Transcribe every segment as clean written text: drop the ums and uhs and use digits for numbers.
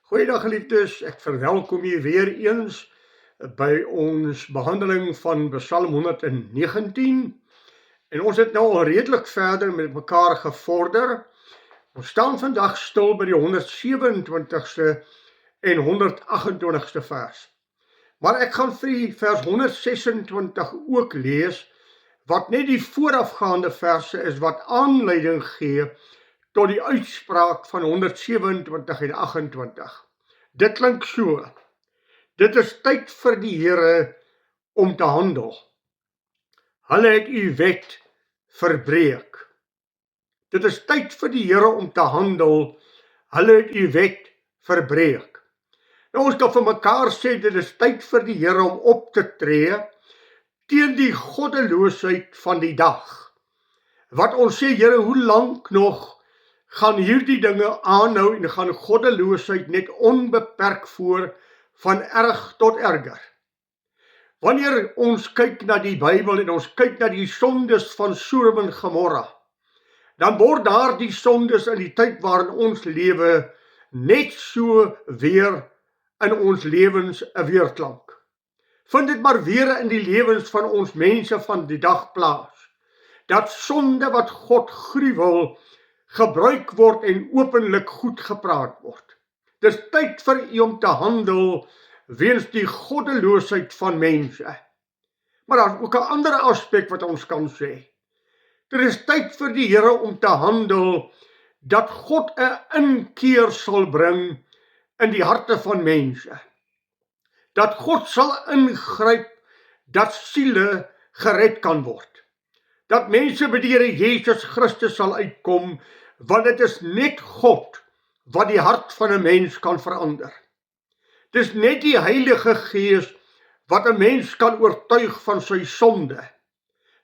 Goeiedag geliefdes, ek verwelkom u weer eens by ons behandeling van Psalm 119 en ons het nou al redelik verder met mekaar gevorder. Ons staan vandag stil by die 127ste en 128ste vers. Maar ek gaan vir die vers 126 ook lees, wat net die voorafgaande verse is wat aanleiding gee tot die uitspraak van 127 en 28. Dit klink so: dit is tyd vir die Here om te handel. Hulle het u wet verbreek. Dit is tyd vir die Here om te handel. Hulle het u wet verbreek. Nou ons kan vir mekaar sê, dit is tyd vir die Here om op te tree teen die goddeloosheid van die dag. Wat ons sê, Here, hoe lank nog gaan hierdie dinge aanhou en gaan goddeloosheid net onbeperk voer van erg tot erger? Wanneer ons kyk na die Bybel en ons kyk na die sondes van Sodom en Gomorra, dan word daar die sondes in die tyd waarin ons lewe net so weer in ons lewens 'n weerklank. Vind dit maar weer in die lewens van ons mense van die dag plaas. Dat sonde wat God gruwel gebruik word en openlik goed gepraat word. Dis tyd vir u om te handel weens die goddeloosheid van mense. Maar daar is ook 'n ander aspek wat ons kan sê. Dit is tyd vir die Here om te handel dat God 'n inkeer sal bring in die harte van mense. Dat God sal ingryp dat siele gered kan word. Dat mense by die Here Jesus Christus sal uitkom, want dit is net God wat die hart van 'n mens kan verander. Dis net die Heilige Gees wat 'n mens kan oortuig van sy sonde.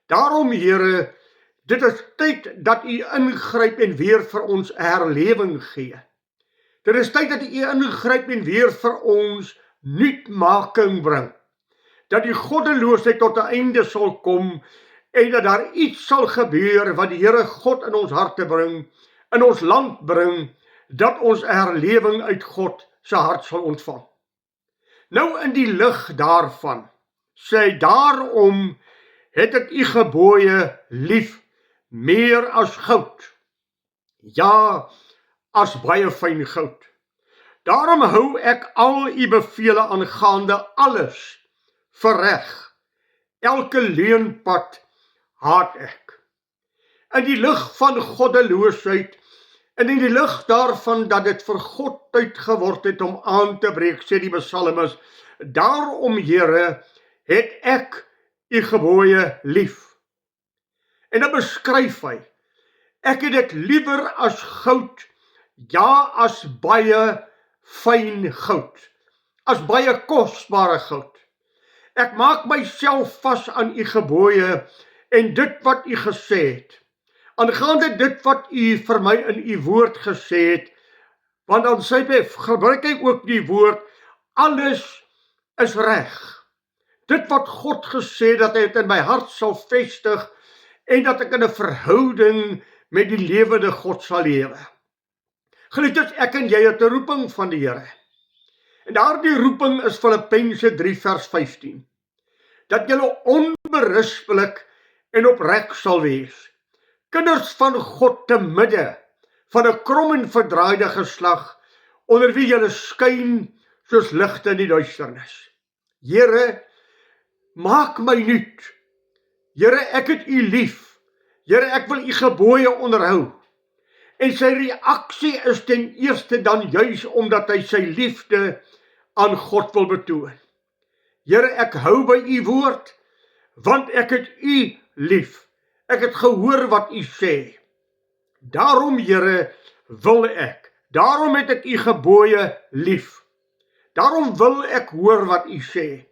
Daarom, Here, dit is tyd dat u ingryp en weer vir ons 'n herlewing gee. Dit is tyd dat u ingryp en weer vir ons nuutmaking bring. Dat die goddeloosheid tot 'n einde sal kom en dat daar iets sal gebeur wat die Here God in ons harte bring, in ons land bring, dat ons 'n herlewing uit God se hart sal ontvang. Nou in die lig daarvan, sê hy, daarom het ek u gebooie lief, meer as goud, ja, as baie fyn goud. Daarom hou ek al u bevele aangaande alles vir reg. Elke leunpad haat ek. In die lig van goddeloosheid en in die lig daarvan dat dit vir God tyd geword het om aan te breek, sê die psalmis, daarom, Here, het ek u gebooie lief. En dan beskryf hy, ek het dit liewer as goud, ja, as baie fyn goud, as baie kosbare goud. Ek maak myself vas aan u gebooie en dit wat u gesê het. Aangaande dit wat u vir my in u woord gesê het, want dan gebruik hy ook die woord, alles is reg. Dit wat God gesê dat hy het in my hart sal vestig en dat ek in 'n verhouding met die lewende God sal lewe. Geliefdes, ek en jy het 'n roeping van die Here. En daardie roeping is Filippense 3 vers 15. Dat julle onberispelik en opreg sal wees. Kinders van God te midde van 'n krom en verdraaide geslag, onder wie julle skyn soos ligte in die duisternis. Here, maak my nuut. Here, ek het u lief. Here, ek wil u gebooie onderhou. En sy reaksie is ten eerste dan juis omdat hy sy liefde aan God wil betoon. Here, ek hou by u woord, want ek het u lief. Ek het gehoor wat u sê. Daarom, Here, wil ek. Daarom het ek u gebooie lief. Daarom wil ek hoor wat u sê.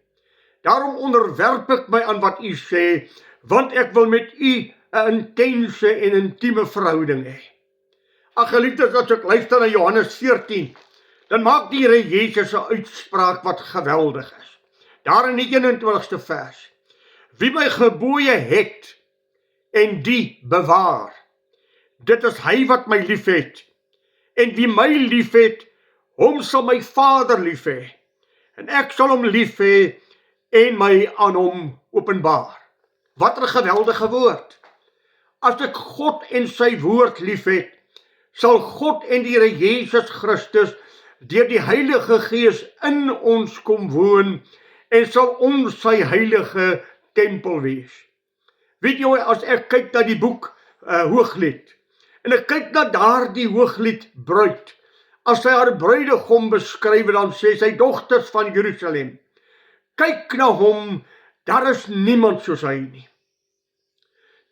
Daarom onderwerp ek my aan wat u sê, want ek wil met u 'n intense en intieme verhouding hê. Ag geliefdes, as ek luister na Johannes 14, dan maak die Here Jesus 'n uitspraak wat geweldig is. Daar in die 21ste vers. Wie my gebooie het en die bewaar, dit is hy wat my liefhet. En wie my liefhet, Hom sal my Vader lief hê, en ek sal hom lief hê en my aan hom openbaar. Wat 'n geweldige woord. As ek God en sy woord liefhet, sal God en die Here Jesus Christus deur die Heilige Gees in ons kom woon en sal ons sy heilige tempel wees. Weet jy, as ek kyk na die boek Hooglied, en ek kyk na daardie Hooglied bruid, as sy haar bruidegom beskryf, dan sê sy dogters van Jerusalem, kyk na hom, daar is niemand soos hy nie.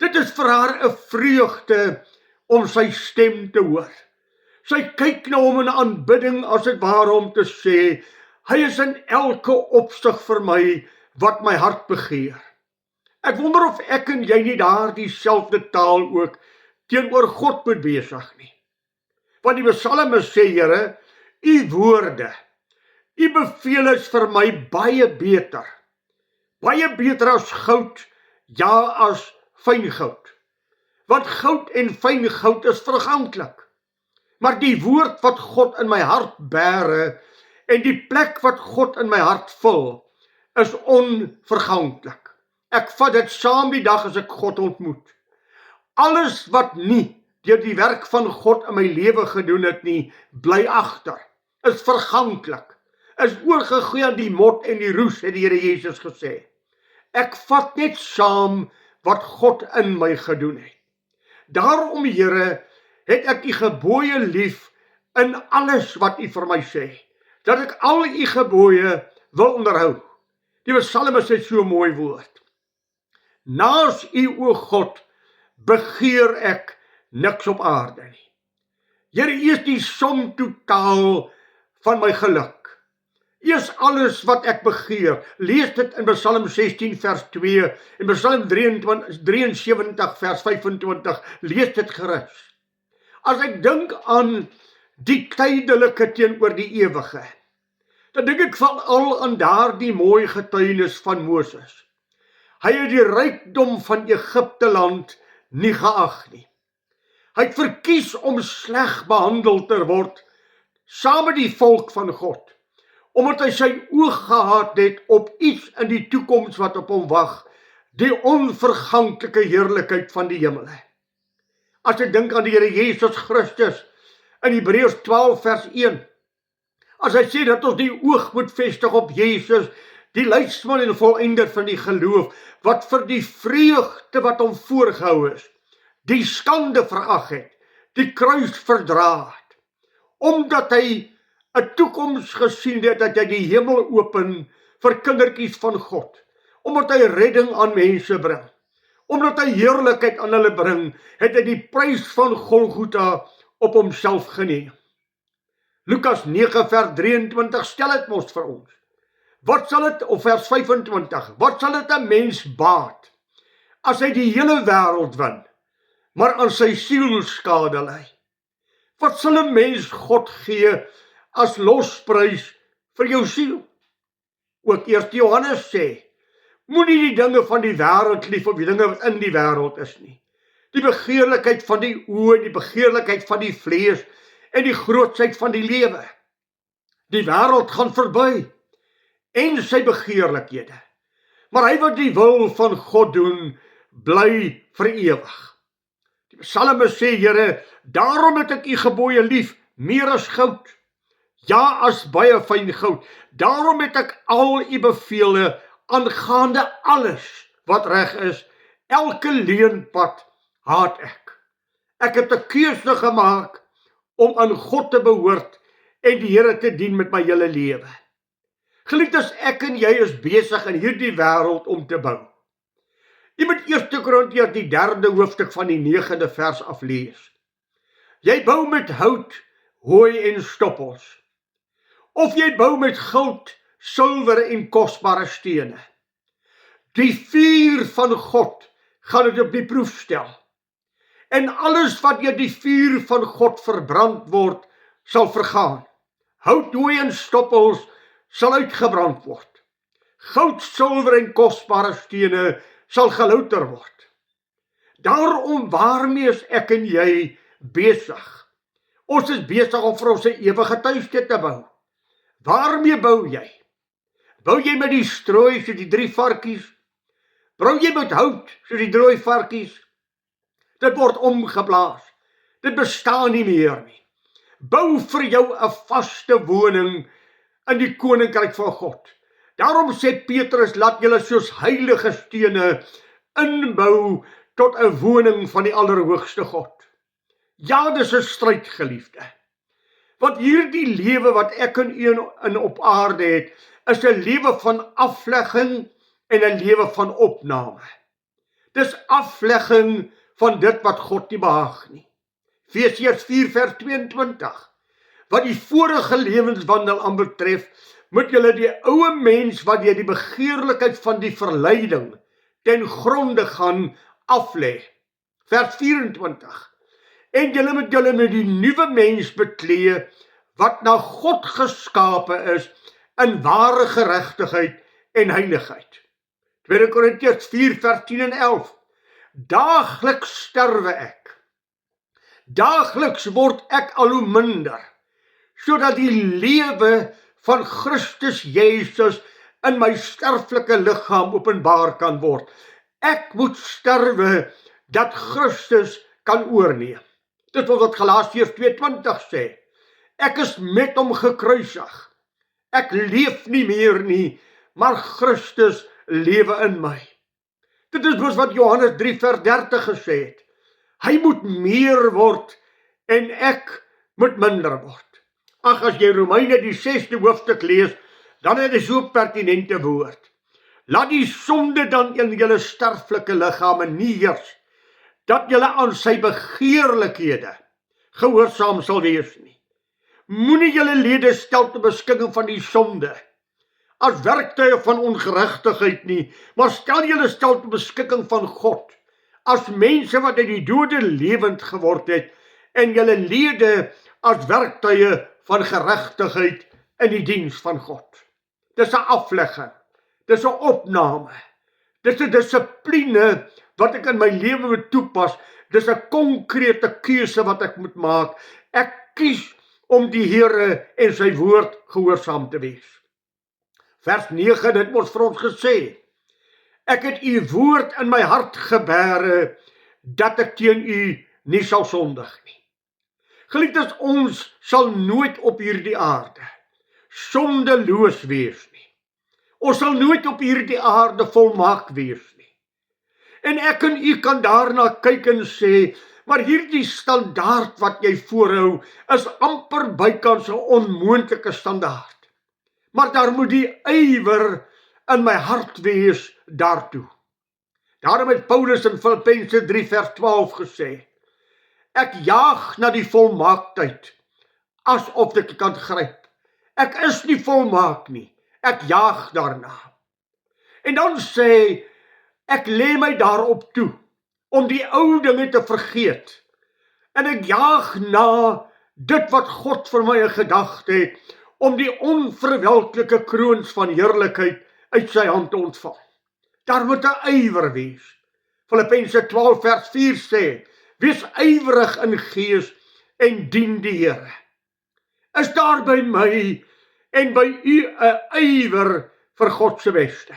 Dit is vir haar 'n vreugde om sy stem te hoor. Sy kyk na hom in aanbidding, as dit ware om te sê, hy is in elke opsig vir my wat my hart begeer. Ek wonder of ek en jy nie daardie selfde taal ook teenoor God moet besig nie. Want die Psalme sê, Here, u woorde, u beveel is vir my baie beter as goud, ja, as fyn goud. Want goud en fyn goud is verganklik. Maar die woord wat God in my hart bære en die plek wat God in my hart vul, is onverganklik. Ek vat dit saam die dag as ek God ontmoet. Alles wat nie deur die werk van God in my lewe gedoen het nie, bly agter, is verganklik, is oorgegooi aan die mot en die roes, het die Here Jesus gesê. Ek vat net saam wat God in my gedoen het. Daarom, Here, het ek u gebooie lief in alles wat u vir my sê, dat ek al u gebooie wil onderhou. Die Psalme sê so mooi woord. Naas u, o God, begeer ek niks op aarde nie. Here, u is die som totaal van my geluk. U is alles wat ek begeer. Lees dit in Psalm 16 vers 2 en Psalm 73 vers 25. Lees dit gerus. As ek dink aan die tydelike teenoor die ewige, dan dink ek veral aan daardie mooi getuienis van Moses. Hy het die rykdom van Egipte land nie geag nie. Hy het verkies om sleg behandel te word, saam met die volk van God, omdat hy sy oog gehad het op iets in die toekoms wat op hom wag, die onverganklike heerlikheid van die hemele. As ek dink aan die Here Jesus Christus, in Hebreërs 12 vers 1, as hy sê dat ons die oog moet vestig op Jesus, die leidsman en volëinder van die geloof, wat vir die vreugde wat hom voorgehou is, die skande verag het, die kruis verdra het, omdat hy 'n toekoms gesien het, dat hy die hemel open vir kindertjies van God, omdat hy redding aan mense bring, omdat hy heerlikheid aan hulle bring, het hy die prys van Golgotha op homself geneem. Lukas 9 vers 23 stel het mos vir ons. Wat sal dit, of vers 25, wat sal dit 'n mens baat, as hy die hele wêreld win, maar aan sy siel skade ly? Wat sal 'n mens God gee as losprys vir jou siel? Ook 1 Johannes sê, moenie die dinge van die wêreld lief of die dinge wat in die wêreld is nie. Die begeerlikheid van die oë, die begeerlikheid van die vlees en die grootsheid van die lewe. Die wêreld gaan verby en sy begeerlikhede. Maar hy wat die wil van God doen, bly vir ewig. Die Psalme sê, Here, daarom het ek u gebooie lief, meer as goud, ja, as baie fyn goud. Daarom het ek al u bevele aangaande alles wat reg is, elke leenpad haat ek. Ek het 'n keuse gemaak om aan God te behoort en die Here te dien met my hele lewe. Geliefdes, ek en jy is besig in hierdie wêreld om te bou. Jy moet 1 Korintiërs die 3de hoofstuk van die 9de vers aflees. Jy bou met hout, hooi en stoppels. Of jy bou met goud, silwer en kosbare stene. Die vuur van God gaan dit op die proef stel. En alles wat deur die vuur van God verbrand word, sal vergaan. Hout, hooi en stoppels sal uitgebrand word. Goud, silwer en kosbare stene sal gelouter word. Daarom waarmee is ek en jy besig? Ons is besig om vir ons 'n ewige tuiste te bou. Waarmee bou jy? Bou jy met die strooi soos die 3 varkies? Bou jy met hout soos die drooi varkies? Dit word omgeblaas. Dit bestaan nie meer nie. Bou vir jou 'n vaste woning in die koninkryk van God. Daarom sê Petrus, laat julle soos heilige stene inbou tot 'n woning van die Allerhoogste God. Ja, dis 'n stryd, geliefde. Want hierdie lewe wat ek en u in op aarde het, is 'n lewe van aflegging en 'n lewe van opname. Dis aflegging van dit wat God nie behaag nie. Efesiërs 4 vers 22. Wat die vorige lewenswandel aanbetref, moet julle die ou mens wat deur die begeerlikheid van die verleiding ten gronde gaan aflê. Vers 24. En julle moet julle met die nuwe mens beklee wat na God geskape is in ware geregtigheid en heiligheid. 2 Korintiërs 4 vers 10 en 11. Daagliks sterwe ek. Daagliks word ek al hoe minder, sodat die lewe van Christus Jesus in my sterflike liggaam openbaar kan word. Ek moet sterwe dat Christus kan oorneem. Dit is wat Galasiërs 2:20 sê. Ek is met hom gekruisig. Ek leef nie meer nie, maar Christus lewe in my. Dit is dus wat Johannes 3 vers 30 gesê het. Hy moet meer word en ek moet minder word. Ag, as jy Romeine die 6de hoofstuk lees, dan is dit so pertinente woord. Laat die sonde dan in julle sterflike liggame nie heers, dat julle aan sy begeerlikhede gehoorsaam sal wees nie. Moenie julle lede stel tot beskikking van die sonde, as werktuie van ongeregtigheid nie, maar stel julle stel tot beskikking van God, as mense wat uit die dode lewend geword het, en julle lede as werktuie van geregtigheid in die diens van God. Dis 'n aflegging, dis 'n opname, dis 'n dissipline wat ek in my lewe moet toepas, dis 'n konkrete keuse wat ek moet maak. Ek kies om die Here en sy woord gehoorsaam te wees. Vers 9, dit word vir ons gesê, ek het u woord in my hart gebere, dat ek teen u nie sal sondig nie. Geliefdes, ons sal nooit op hierdie aarde sondeloos wees nie. Ons sal nooit op hierdie aarde volmaak wees nie. En ek en u kan daarna kyk en sê, maar hierdie standaard wat jy voorhou, is amper bykans 'n onmoontlike standaard. Maar daar moet die ywer in my hart wees daartoe. Daarom het Paulus in Filippense 3 vers 12 gesê, ek jaag na die volmaaktheid, asof ek kan gryp. Ek is nie volmaak nie, ek jaag daarna. En dan sê, ek lê my daarop toe, om die ou dinge te vergeet, en ek jaag na dit wat God vir my 'n gedagte het, om die onverwelklike kroons van heerlikheid uit sy hand te ontvang. Daar moet 'n ywer wees. Filippense 12 vers 4 sê, wees ywerig in gees en dien die Here. Is daar by my en by u 'n ywer vir God se beste?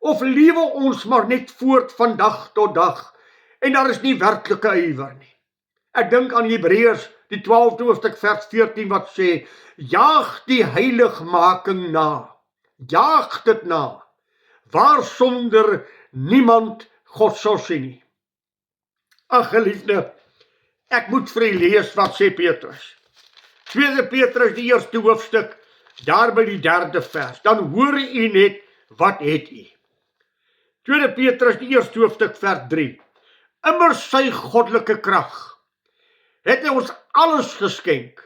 Of lewe ons maar net voort van dag tot dag en daar is nie werklike ywer nie? Ek dink aan Hebreërs die 12de hoofstuk vers 14 wat sê, jaag die heiligmaking na, jaag dit na, waarsonder niemand God sal sien nie. Ag geliefde, ek moet vir u lees wat sê Petrus. 2 Petrus die 1ste hoofstuk, daar by die 3de vers, dan hoor u net wat het u. 2 Petrus die 1ste hoofstuk vers 3, immer sy goddelike krag het hy ons alles geskenk,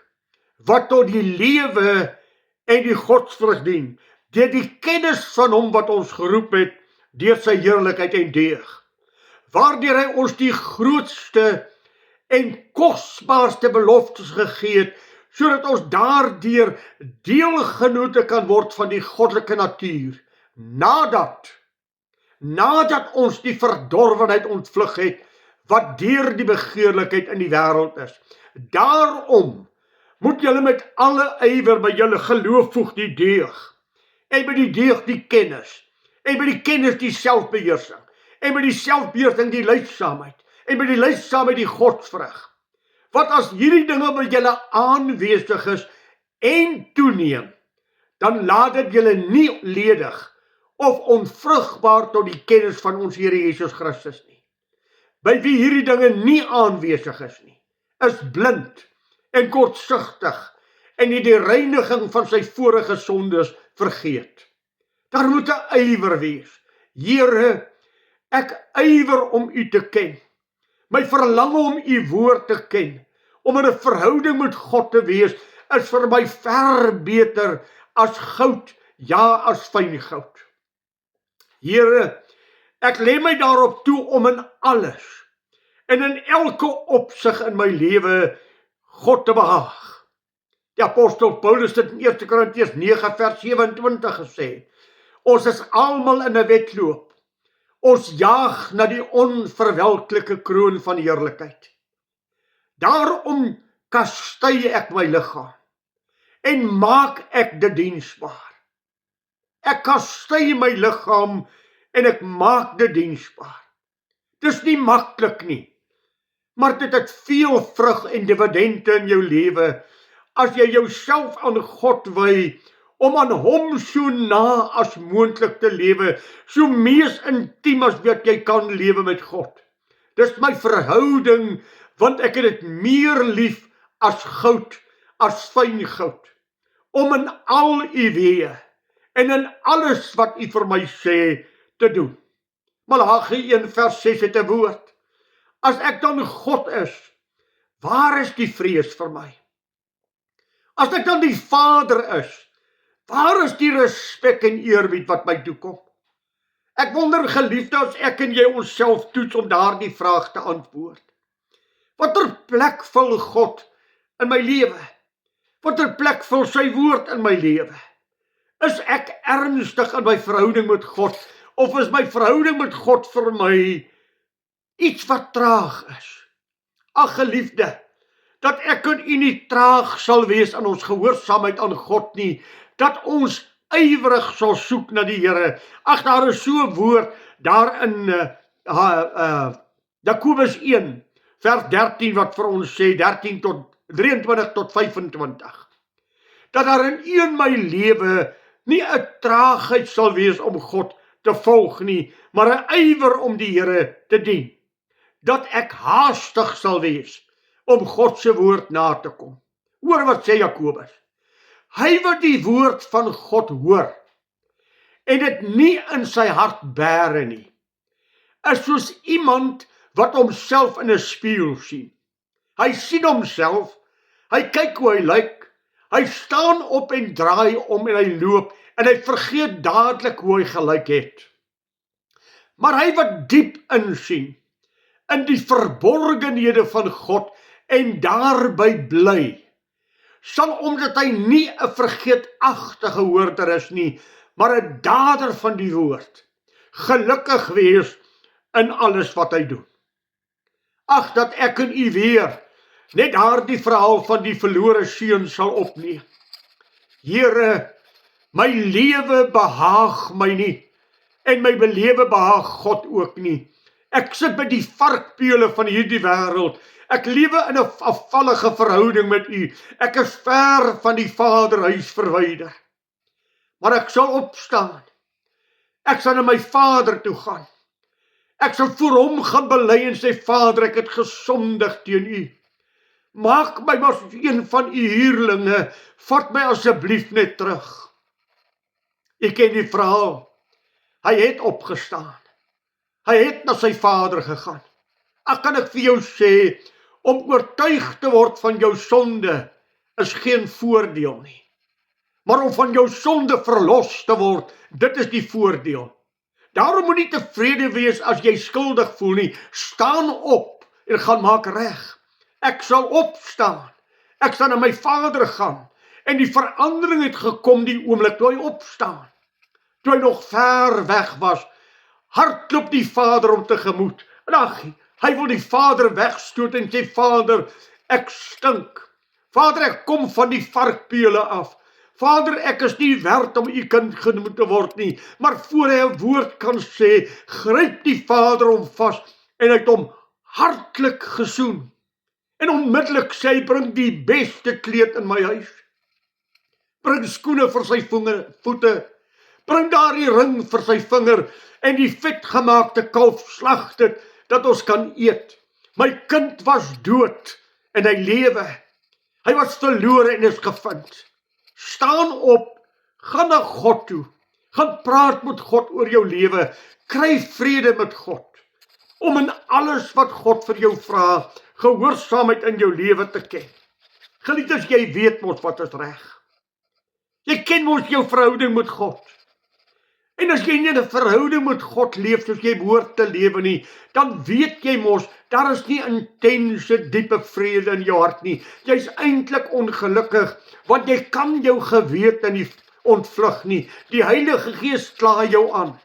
wat tot die lewe en die godsvrug dien, deur die kennis van hom wat ons geroep het, deur sy heerlikheid en deeg, waardeur hy ons die grootste en kosbaarste beloftes gegee het, sodat ons daardeur deelgenote kan word van die goddelike natuur, nadat ons die verdorwenheid ontvlug het, wat deur die begeerlikheid in die wêreld is. Daarom moet julle met alle ywer by julle geloof voeg die deug, en by die deug die kennis, en by die kennis die selfbeheersing, en by die selfbeheersing die lydsaamheid, en by die lydsaamheid die godsvrug. Want as hierdie dinge by julle aanwesig is en toeneem, dan laat dit julle nie ledig of onvrugbaar tot die kennis van ons Here Jesus Christus nie. By wie hierdie dinge nie aanwesig is nie, is blind en kortsigtig en het die reiniging van sy vorige sondes vergeet. Daar moet 'n ywer wees. Here, ek ywer om u te ken. My verlang om u woord te ken, om in 'n verhouding met God te wees, is vir my ver beter as goud, ja, as fyn goud. Here, ek lê my daarop toe om in alles en in elke opsig in my lewe God te behaag. Die apostel Paulus het in 1 Korintiërs 9 vers 27 gesê, ons is almal in 'n wedloop. Ons jaag na die onverwelklike kroon van heerlikheid. Daarom kastei ek my liggaam en maak ek dit diensbaar. Ek kastei my liggaam en ek maak dit diensbaar. Dis nie maklik nie, maar dit het veel vrug en dividende in jou lewe as jy jouself aan God wy om aan hom so na as moontlik te lewe, so mees intiem as wat jy kan lewe met God. Dis my verhouding, want ek het dit meer lief as goud, as fyn goud, om in al u weë en in alles wat u vir my sê te doen. Malagi 1 vers 6 het 'n woord. As ek dan God is, waar is die vrees vir my? As ek dan die Vader is, waar is die respek en eerbied wat my toekom? Ek wonder, geliefde, as ek en jy onsself toets om daardie vraag te antwoord. Watter plek vul God in my lewe? Watter plek vul sy woord in my lewe? Is ek ernstig in my verhouding met God, of is my verhouding met God vir my iets wat traag is? Ag geliefde, dat ek en u nie traag sal wees in ons gehoorsaamheid aan God nie, dat ons ywerig sal soek na die Here. Ag, daar is so 'n woord daar in Jakobus 1 vers 13 wat vir ons sê, 23 tot 25, dat daar in my lewe nie 'n traagheid sal wees om God te volg nie, maar 'n ywer om die Here te dien. Dat ek haastig sal wees om God se woord na te kom. Hoor wat sê Jakobus. Hy wat die woord van God hoor en dit nie in sy hart bære nie, is soos iemand wat homself in 'n spieël sien. Hy sien homself, hy kyk hoe hy lyk, hy staan op en draai om en hy loop en hy vergeet dadelik hoe hy gelyk het. Maar hy wat diep insien in die verborgenhede van God en daarby bly, sal omdat hy nie 'n vergeetagtige hoorder is nie, maar 'n dader van die woord, gelukkig wees in alles wat hy doen. Ag, dat ek en u weer net daardie verhaal van die verlore seun sal opneem. Here, my lewe behaag my nie, en my belewe behaag God ook nie. Ek sit by die varkpele van hierdie wêreld. Ek lewe in 'n afvallige verhouding met u. Ek is ver van die Vaderhuis verwyder. Maar ek sal opstaan. Ek sal na my Vader toe gaan. Ek sal voor hom gaan bely en sê, Vader, ek het gesondig teen u. Maak my maar een van u huurlinge. Vat my asseblief net terug. Ek ken die verhaal. Hy het opgestaan. Hy het na sy Vader gegaan. Ag, kan ek vir jou sê, om oortuig te word van jou sonde is geen voordeel nie. Maar om van jou sonde verlos te word, dit is die voordeel. Daarom moet nie tevrede wees as jy skuldig voel nie. Staan op en gaan maak reg. Ek sal opstaan. Ek sal na my Vader gaan. En die verandering het gekom die oomblik toe hy opstaan. Toe hy nog ver weg was, hardloop die Vader om tegemoet. En ag, hy wil die Vader wegstoot en sê, Vader, Ek stink. Vader, ek kom van die varkpele af. Vader, ek is nie werd om u kind genoem te word nie, maar voor hy 'n woord kan sê, gryp die Vader hom vas en hy het hom hartlik gesoen. En onmiddellik sê hy, bring die beste kleed in my huis. Bring skoene vir sy voete, bring daardie ring vir sy vinger en die vetgemaakte kalf slag dit, dat ons kan eet. My kind was dood en hy lewe. Hy was verlore en is gevind. Staan op, gaan na God toe, gaan praat met God oor jou lewe, kry vrede met God, om in alles wat God vir jou vra, gehoorsaamheid in jou lewe te ken. Geliefdes, jy weet mos wat is reg. Jy ken mos jou verhouding met God. En as jy nie 'n verhouding met God leef soos jy behoort te lewe nie, dan weet jy mos, daar is nie intense, diepe vrede in jou hart nie. Jy's eintlik ongelukkig, want jy kan jou gewete nie ontvlug nie. Die Heilige Gees kla jou aan.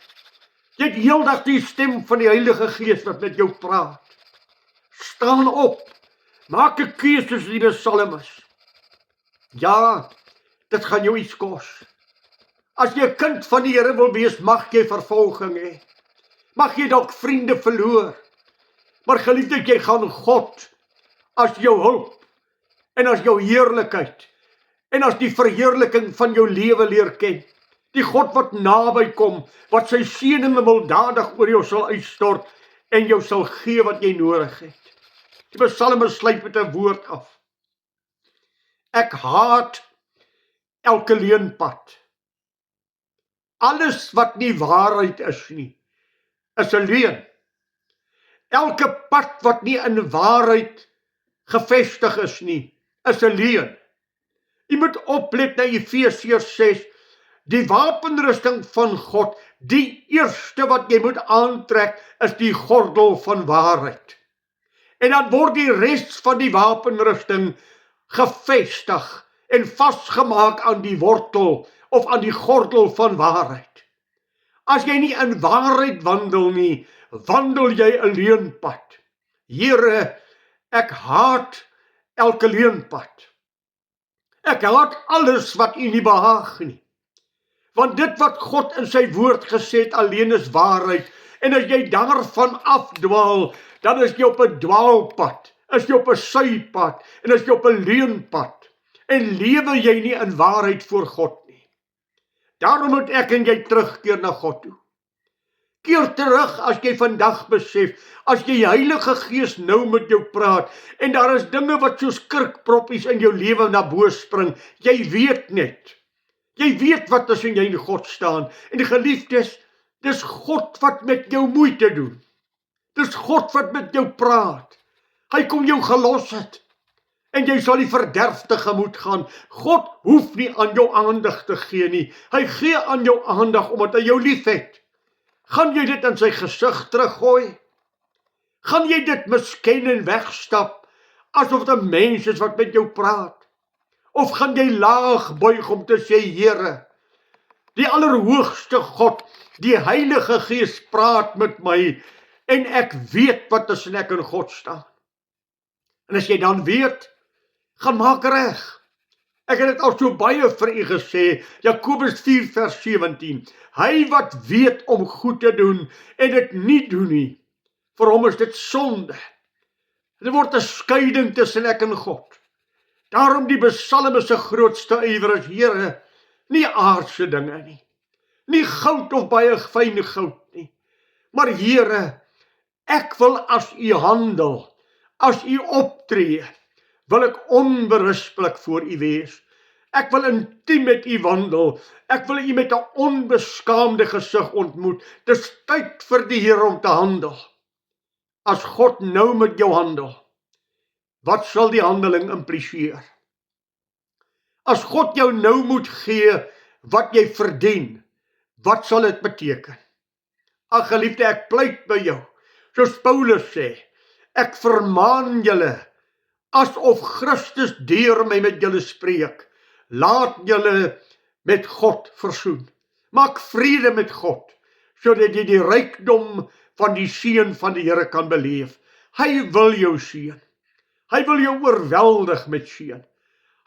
Jy het heeldag die stem van die Heilige Gees wat met jou praat. Staan op, maak 'n keuse soos die psalmis. Ja, dit gaan jou iets kos. As jy 'n kind van die Here wil wees, mag jy vervolging hê. Mag jy dalk vriende verloor. Maar geliefde, jy gaan God as jou hulp en as jou heerlikheid en as die verheerliking van jou lewe leer ken. Die God wat naby kom, wat sy seëninge milddadig oor jou sal uitstort en jou sal gee wat jy nodig het. Die psalmis sluit met 'n woord af. Ek haat elke leenpad. Alles wat nie waarheid is nie, is 'n leuen. Elke pad wat nie in waarheid gevestig is nie, is 'n leuen. Jy moet oplet na Efesiërs 6, die wapenrusting van God, die eerste wat jy moet aantrek, is die gordel van waarheid. En dan word die res van die wapenrusting gevestig en vasgemaak aan die wortel of aan die gordel van waarheid. As jy nie in waarheid wandel nie, wandel jy 'n leunpad. Here, ek haat elke leunpad. Ek haat alles wat u nie behaag nie. Want dit wat God in sy woord gesê het alleen is waarheid. En as jy daarvan afdwaal, dan is jy op 'n dwaalpad, is jy op 'n sypad en is jy op 'n leunpad. En lewe jy nie in waarheid voor God nie. Daarom moet ek en jy terugkeer na God toe. Keer terug as jy vandag besef, as jy die Heilige Gees nou met jou praat, en daar is dinge wat soos kurkproppies in jou lewe na bo spring, jy weet net. Jy weet wat tussen jy en God staan, en die geliefdes, dis God wat met jou moeite doen. Dis God wat met jou praat. Hy kom jou gelos het, en jy sal die verderf tegemoet gaan. God hoef nie aan jou aandag te gee nie. Hy gee aan jou aandag omdat hy jou lief het. Gaan jy dit in sy gesig teruggooi? Gaan jy dit misken en wegstap, asof dit 'n mens is wat met jou praat? Of gaan jy laag buig om te sê, Here, die Allerhoogste God, die Heilige Gees praat met my, en ek weet wat tussen ek en God staan. En as jy dan weet, gaan maak reg. Ek het dit al so baie vir u gesê, Jakobus 4 vers 17, hy wat weet om goed te doen, en dit nie doen nie, vir hom is dit sonde. Dit word 'n skeiding tussen ek en God. Daarom die psalmis se grootste ywer is, Here, nie aardse dinge nie, nie goud of baie fyn goud nie, maar Here, ek wil as u handel, as u optree, wil ek onberispelik voor u wees. Ek wil intiem met u wandel. Ek wil u met 'n onbeskaamde gesig ontmoet. Dis tyd vir die Here om te handel. As God nou met jou handel, wat sal die handeling impliseer? As God jou nou moet gee wat jy verdien, wat sal dit beteken? Ag geliefde, ek pleit by jou, soos Paulus sê, ek vermaan julle, asof Christus deur my met julle spreek, laat julle met God versoen. Maak vrede met God, sodat jy die rykdom van die seën van die Here kan beleef. Hy wil jou seën. Hy wil jou oorweldig met seën.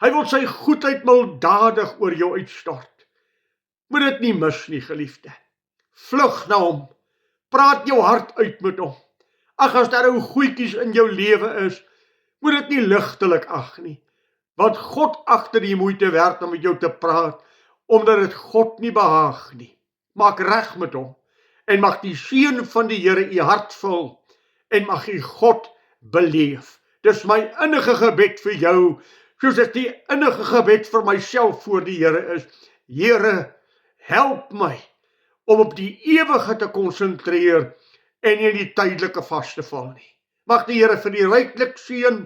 Hy wil sy goedheid milddadig oor jou uitstort. Moet dit nie mis nie, geliefde. Vlug na hom. Praat jou hart uit met hom. Ag, as daar ou goedjies in jou lewe is, moet dit nie ligtelik ag nie. Want God agter die moeite werd om met jou te praat, omdat dit God nie behaag nie. Maak reg met hom, en mag die seën van die Here u hart vul, en mag u God beleef. Dis my innige gebed vir jou, soos dit die innige gebed vir myself voor die Here is. Here, help my om op die ewige te konsentreer en nie in die tydelike vas te val nie. Mag die Here vir u ryklik seën,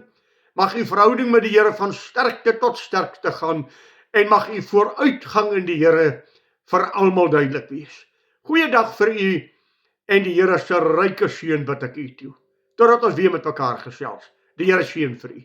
mag u verhouding met die Here van sterkte tot sterkte gaan, en mag u vooruitgang in die Here vir almal duidelik wees. Goeiedag vir u, en die Here se ryke seën bid ek u toe. Totdat ons weer met mekaar gesels. Die Here seën vir u.